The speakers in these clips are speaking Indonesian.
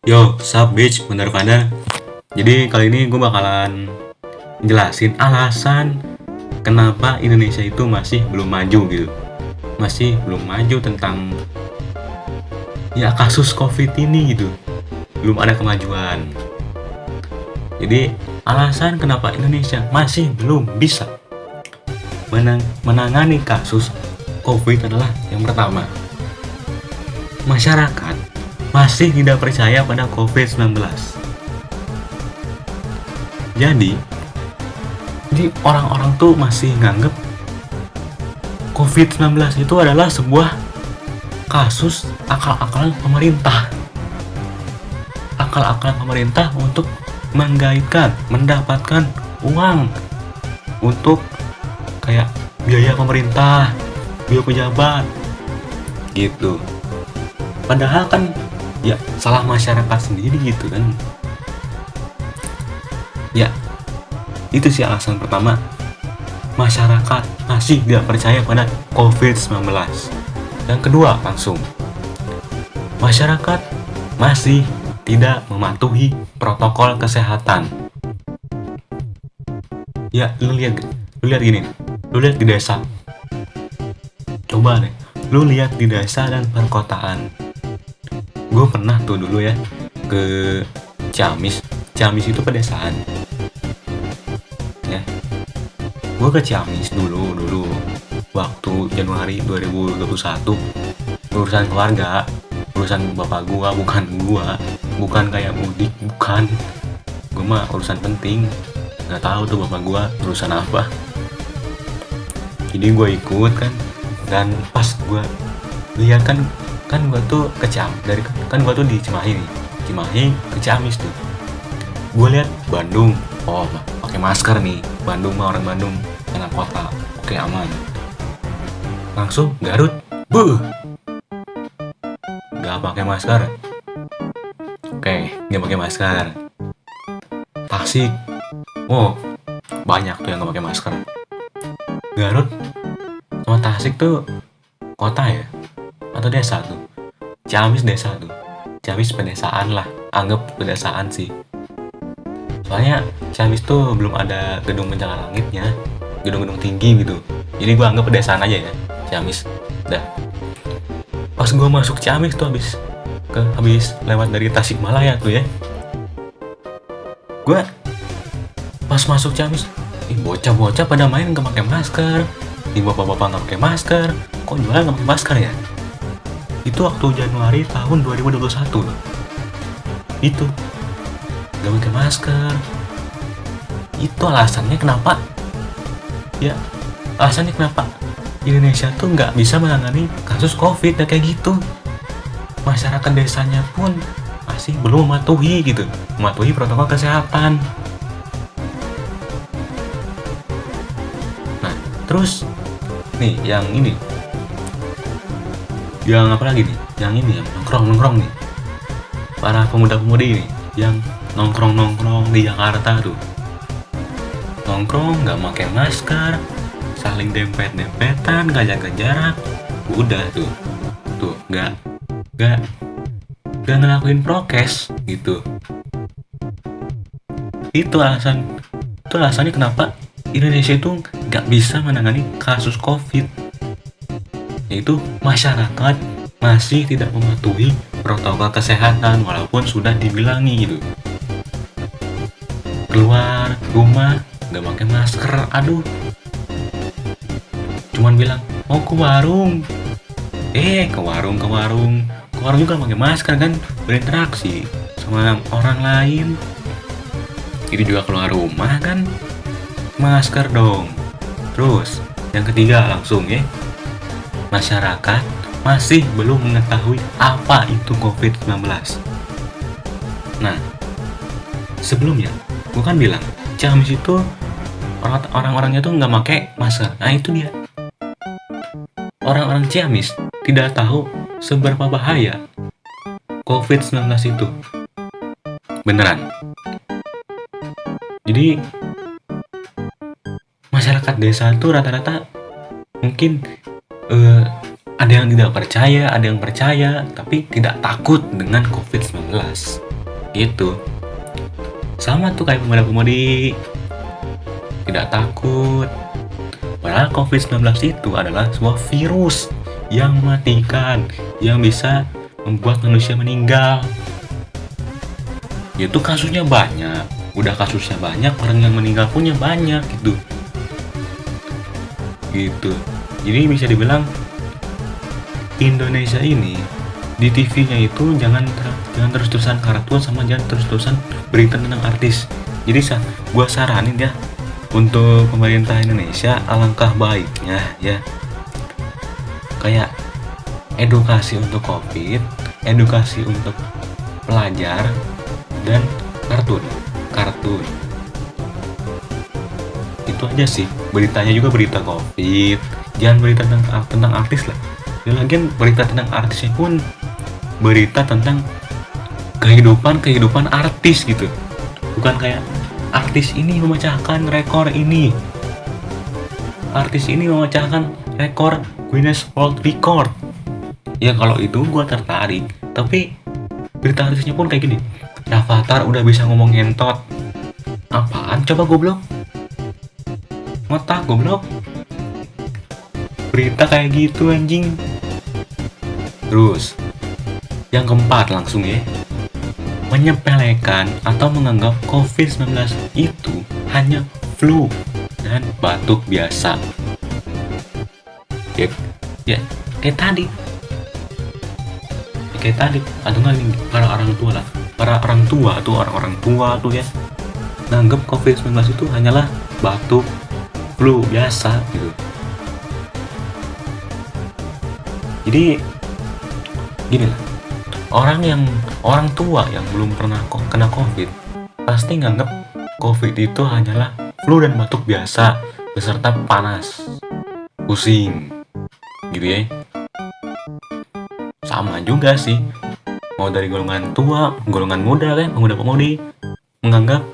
Yo, sup bitch, bener pada. Jadi kali ini gue bakalan jelasin alasan kenapa Indonesia itu masih belum maju gitu. Masih belum maju tentang ya kasus COVID ini gitu. Belum ada kemajuan. Jadi alasan kenapa Indonesia masih belum bisa menangani kasus COVID adalah yang pertama, masyarakat masih tidak percaya pada COVID-19. Jadi orang-orang tuh masih nganggep COVID-19 itu adalah sebuah kasus akal-akalan pemerintah. Akal-akalan pemerintah untuk mendapatkan uang untuk kayak biaya pemerintah, biaya pejabat, gitu. Padahal kan ya salah masyarakat sendiri gitu kan. Ya, itu sih alasan pertama. Masyarakat masih tidak percaya pada COVID-19. Yang kedua langsung, masyarakat masih tidak mematuhi protokol kesehatan. Ya, lu lihat gini, lu lihat di desa. Coba deh, lu lihat di desa dan perkotaan. Gue pernah tuh dulu ya ke Ciamis. Ciamis itu pedesaan. Ya, gue ke Ciamis dulu waktu Januari 2021. Urusan keluarga, urusan bapak gua, bukan kayak mudik, bukan. Gue mah urusan penting. Nggak tahu tuh bapak gua urusan apa. Jadi gue ikut kan, dan pas gue lihat kan gue tuh ke gue tuh di Cimahi ke Ciamis tuh. Gue lihat Bandung, oh pakai masker nih. Bandung mah orang Bandung, anak kota, oke aman. Langsung Garut, nggak pakai masker. Oke, nggak pakai masker. Tasik, oh banyak tuh yang nggak pakai masker. Garut sama Tasik tuh kota ya atau desa tuh? Ciamis desa tuh. Ciamis pedesaan lah, anggap pedesaan sih. Soalnya Ciamis tuh belum ada gedung pencakar langitnya, gedung-gedung tinggi gitu. Jadi gue anggap pedesaan aja ya, Ciamis. Dah. Pas gue masuk Ciamis tuh habis lewat dari Tasikmalaya tuh ya. Gue pas masuk Ciamis, bocah-bocah pada main nggak pakai masker, bapak-bapak nggak pakai masker, kok jualan nggak pakai masker ya? Itu waktu Januari tahun 2021 loh. Itu nggak pakai masker. Itu alasannya kenapa? Ya, alasannya kenapa Indonesia tuh nggak bisa menangani kasus COVID ya kayak gitu. Masyarakat desanya pun masih belum mematuhi protokol kesehatan. Nah, terus nih yang apa lagi nih? Yang yang nongkrong nih. Para pemuda-pemudi ini yang nongkrong di Jakarta tuh. Nongkrong nggak pakai masker, saling dempet-dempetan, nggak jaga jarak. Udah tuh nggak ngelakuin prokes gitu. Itu alasannya kenapa Indonesia itu nggak bisa menangani kasus COVID. Yaitu masyarakat masih tidak mematuhi protokol kesehatan walaupun sudah dibilangi gitu. Keluar rumah nggak pakai masker, aduh. Cuman bilang mau ke warung, ke warung juga pakai masker kan, berinteraksi sama orang lain. Jadi juga keluar rumah kan masker dong. Terus yang ketiga langsung ya, masyarakat masih belum mengetahui apa itu COVID-19. Nah, sebelumnya gue kan bilang Ciamis itu orang-orangnya tuh nggak pakai masker. Nah itu dia, orang-orang Ciamis tidak tahu seberapa bahaya COVID-19 itu. Beneran. Jadi masyarakat desa itu rata-rata mungkin ada yang tidak percaya, ada yang percaya tapi tidak takut dengan COVID-19. Itu sama tuh kayak pemuda-pemudi, tidak takut. Padahal COVID-19 itu adalah sebuah virus yang mematikan, yang bisa membuat manusia meninggal. Itu kasusnya banyak, udah kasusnya banyak, orang yang meninggal punya banyak gitu. Jadi bisa dibilang Indonesia ini di TV-nya itu jangan terus-terusan kartun, sama jangan terus-terusan berita tentang artis. Jadi gua saranin ya, untuk pemerintah Indonesia alangkah baiknya ya, kayak edukasi untuk COVID, edukasi untuk pelajar, dan kartun. Itu aja sih, beritanya juga berita COVID, jangan berita tentang artis lah. Dan lagian berita tentang artisnya pun berita tentang kehidupan artis gitu, bukan kayak artis ini memecahkan rekor ini, artis ini memecahkan rekor Guinness World Record. Ya kalau itu gue tertarik, tapi berita artisnya pun kayak gini, Rafathar udah bisa ngomong ngentot. Apaan coba goblok? Ngotak goblok. Berita kayak gitu anjing. Terus yang keempat langsung ya, menyepelekan atau menganggap COVID-19 itu hanya flu dan batuk biasa. Ya kayak tadi atau nggak para orang tua tuh ya, nganggap COVID-19 itu hanyalah batuk, flu biasa gitu. Jadi gini lah, orang tua yang belum pernah kena COVID pasti nganggap COVID itu hanyalah flu dan batuk biasa beserta panas, pusing gitu ya. Sama juga sih, mau dari golongan tua, golongan muda kan, pemuda-pemudi menganggap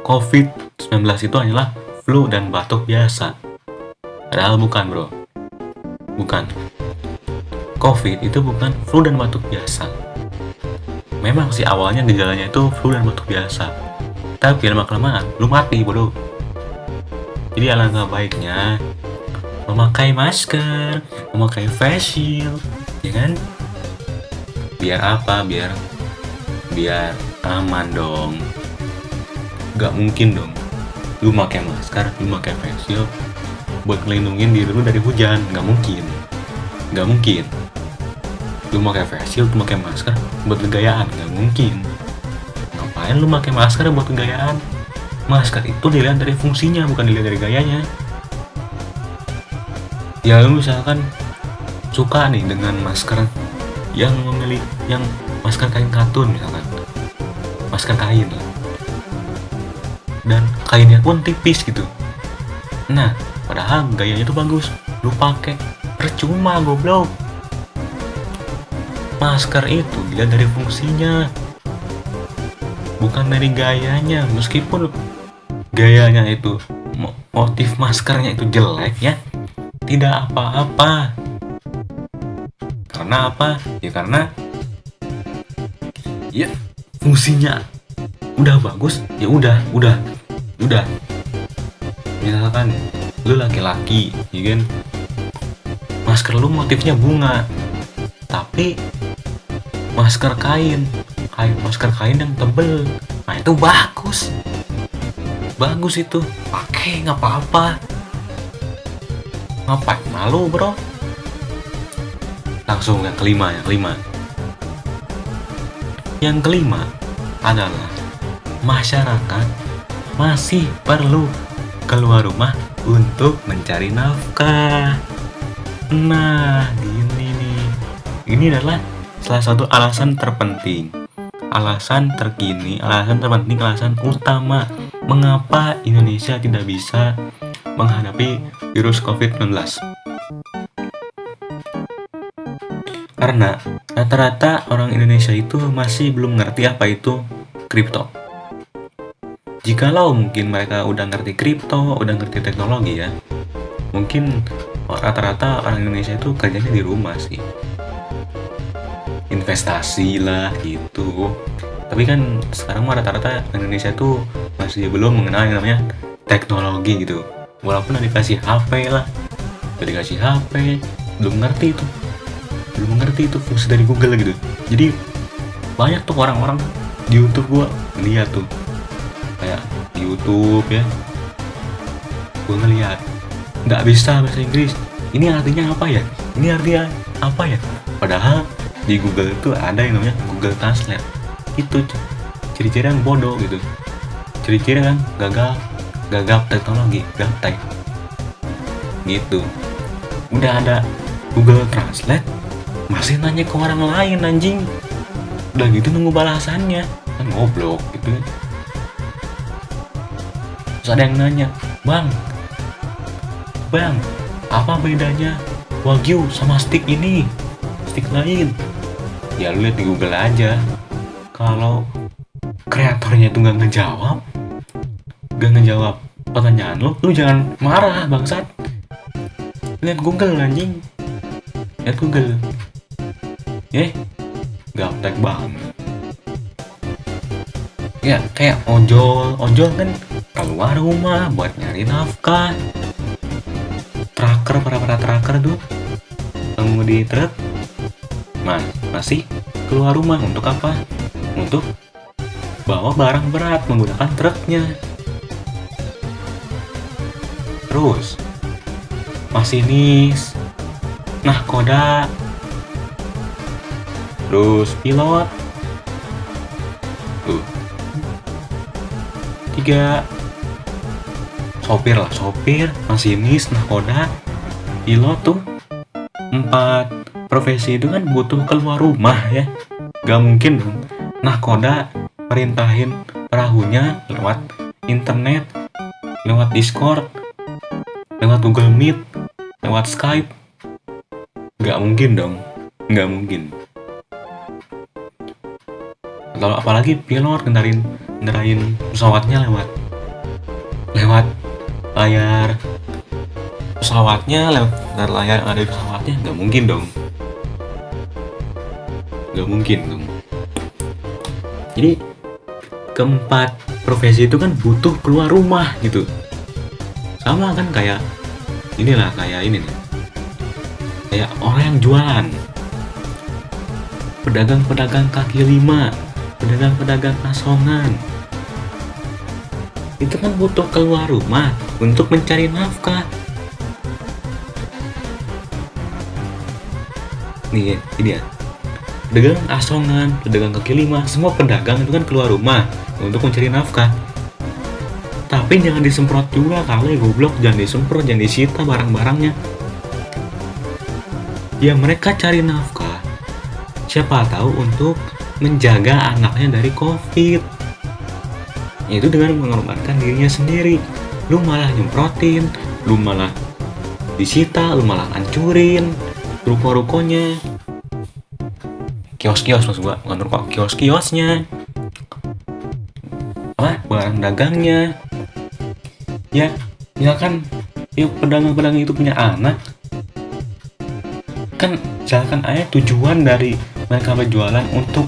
COVID-19 itu hanyalah flu dan batuk biasa. Padahal bukan bro, bukan. COVID itu bukan flu dan batuk biasa. Memang sih awalnya gejalanya itu flu dan batuk biasa, tapi lama-kelamaan lu mati bodoh. Jadi alangkah baiknya memakai masker, memakai face shield, ya kan? Biar apa? Biar aman dong. Gak mungkin dong lu pakai masker, lu pakai face shield buat ngelindungin diri lu dari hujan. Gak mungkin. Lu pakai face shield, lu pakai masker buat kegayaan, gak mungkin. Ngapain lu pakai masker buat kegayaan? Masker itu dilihat dari fungsinya, bukan dilihat dari gayanya. Ya lu misalkan suka nih dengan masker yang masker kain katun misalkan, masker kain lah, dan kainnya pun tipis gitu. Nah, padahal gayanya itu bagus, lu pakai, percuma goblok. Masker itu dilihat dari fungsinya, bukan dari gayanya. Meskipun gayanya itu, motif maskernya itu jelek ya, tidak apa-apa. Karena apa? Ya karena ya fungsinya udah bagus, ya udah. Misalkan lu laki-laki, ya kan, masker lu motifnya bunga, tapi masker kain yang tebel, nah itu bagus itu, pakai nggak apa-apa. Ngapain malu bro? Langsung yang kelima. Yang kelima adalah masyarakat masih perlu keluar rumah untuk mencari nafkah. Nah, gini nih. Ini adalah salah satu alasan terpenting, alasan terkini, alasan terpenting, alasan utama mengapa Indonesia tidak bisa menghadapi virus COVID-19. Karena rata-rata orang Indonesia itu masih belum ngerti apa itu kripto. Jikalau mungkin mereka udah ngerti kripto, udah ngerti teknologi ya, mungkin rata-rata orang Indonesia itu kerjanya di rumah sih, investasi lah gitu, Tapi kan sekarang mah rata-rata Indonesia tuh masih belum mengenal yang namanya teknologi gitu. Walaupun udah dikasih HP lah, udah dikasih HP, belum ngerti itu fungsi dari Google gitu. Jadi banyak tuh orang-orang di YouTube gua lihat tuh, kayak di YouTube ya, gua ngeliat nggak bisa bahasa Inggris. Ini artinya apa ya? Ini artinya apa ya? Padahal di Google itu ada yang namanya Google Translate. Itu ciri-ciri yang bodoh gitu, ciri-ciri kan gagap teknologi, gaptek gitu. Udah ada Google Translate masih nanya ke orang lain anjing. Udah gitu nunggu balasannya, kan goblok gitu. Terus ada yang nanya, bang apa bedanya Wagyu sama stick ini, stick lain? Ya lu lihat di Google aja. Kalau kreatornya itu nggak ngejawab pertanyaan lu jangan marah bangsat. Lihat Google anjing, lihat Google. Gaptek banget. Ya kayak ojol kan keluar rumah buat nyari nafkah. Para tracker tuh pengemudi truk masih keluar rumah untuk apa? Untuk bawa barang berat menggunakan truknya. Terus masinis, nahkoda, terus pilot, tuh 3 sopir, masinis, nahkoda, pilot tuh 4 profesi itu kan butuh keluar rumah ya. Gak mungkin dong nahkoda perintahin perahunya lewat internet, lewat Discord, lewat Google Meet, lewat Skype. Gak mungkin dong, gak mungkin. Kalau apalagi pilot ngendarain pesawatnya lewat layar pesawatnya, lewat layar yang ada di pesawatnya. Gak mungkin dong. Jadi keempat profesi itu kan butuh keluar rumah gitu. Sama kan kayak ini nih, kayak orang yang jualan, pedagang kaki lima, pedagang asongan, itu kan butuh keluar rumah untuk mencari nafkah. Nih ini ya, pedagang asongan, pedagang kaki lima, semua pedagang itu kan keluar rumah untuk mencari nafkah. Tapi jangan disemprot juga kali, goblok. Jangan disemprot, jangan disita barang-barangnya. Ya mereka cari nafkah, siapa tahu untuk menjaga anaknya dari COVID. Itu dengan mengorbankan dirinya sendiri. Lu malah nyemprotin, lu malah disita, lu malah hancurin ruko-rukonya, kios-kios maksud gua, bukan ruko, kios-kiosnya, barang dagangnya. Ya kan, ya pedagang itu punya anak kan, misalkan aja tujuan dari mereka berjualan untuk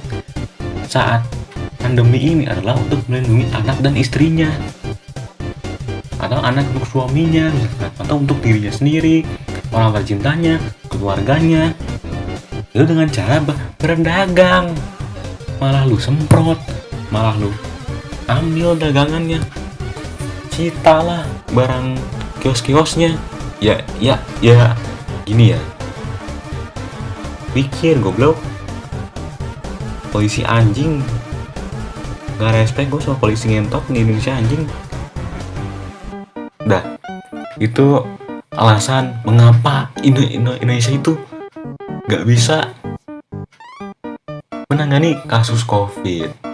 saat pandemi ini adalah untuk melindungi anak dan istrinya, atau anak untuk suaminya, atau untuk dirinya sendiri, orang tercintanya, keluarganya. Itu dengan cara berdagang, malah lu semprot, malah lu ambil dagangannya, citalah barang kios-kiosnya. Ya gini ya, pikir goblok. Polisi anjing, gak respect gue sama polisi ngentot di Indonesia anjing. Itu alasan mengapa Indonesia itu gak bisa menangani kasus COVID.